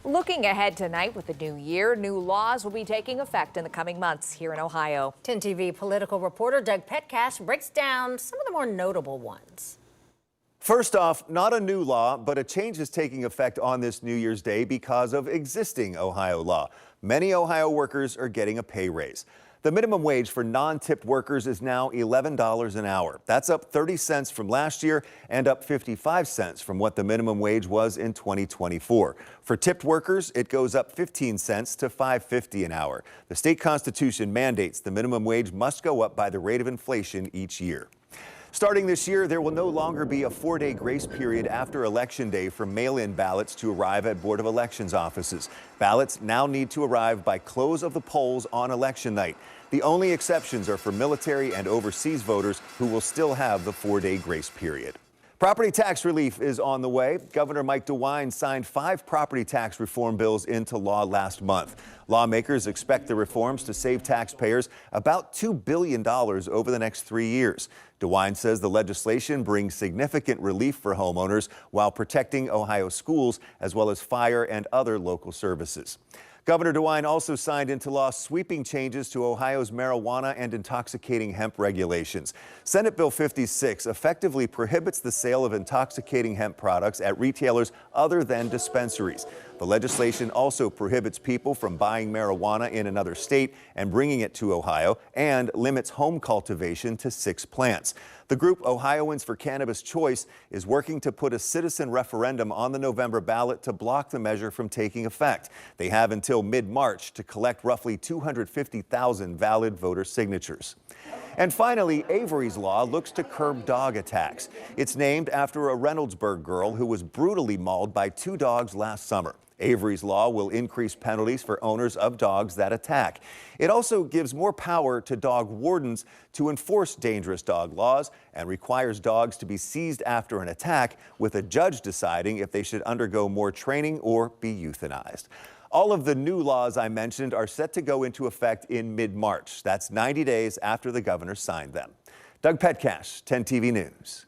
Looking ahead tonight with the new year, new laws will be taking effect in the coming months here in Ohio. 10 TV political reporter Doug Petcash breaks down some of the more notable ones. First off, not a new law, but a change is taking effect on this New Year's Day because of existing Ohio law. Many Ohio workers are getting a pay raise. The minimum wage for non-tipped workers is now $11 an hour. That's up 30 cents from last year and up 55 cents from what the minimum wage was in 2024. For tipped workers, it goes up 15 cents to $5.50 an hour. The state constitution mandates the minimum wage must go up by the rate of inflation each year. Starting this year, there will no longer be a 4-day grace period after Election Day for mail-in ballots to arrive at Board of Elections offices. Ballots now need to arrive by close of the polls on election night. The only exceptions are for military and overseas voters who will still have the 4-day grace period. Property tax relief is on the way. Governor Mike DeWine signed 5 property tax reform bills into law last month. Lawmakers expect the reforms to save taxpayers about $2 billion over the next 3 years. DeWine says the legislation brings significant relief for homeowners while protecting Ohio schools as well as fire and other local services. Governor DeWine also signed into law sweeping changes to Ohio's marijuana and intoxicating hemp regulations. Senate Bill 56 effectively prohibits the sale of intoxicating hemp products at retailers other than dispensaries. The legislation also prohibits people from buying marijuana in another state and bringing it to Ohio and limits home cultivation to 6 plants. The group Ohioans for Cannabis Choice is working to put a citizen referendum on the November ballot to block the measure from taking effect. They have until mid-March to collect roughly 250,000 valid voter signatures. And finally, Avery's Law looks to curb dog attacks. It's named after a Reynoldsburg girl who was brutally mauled by 2 dogs last summer. Avery's Law will increase penalties for owners of dogs that attack. It also gives more power to dog wardens to enforce dangerous dog laws and requires dogs to be seized after an attack, with a judge deciding if they should undergo more training or be euthanized. All of the new laws I mentioned are set to go into effect in mid-March. That's 90 days after the governor signed them. Doug Petcash, 10 TV News.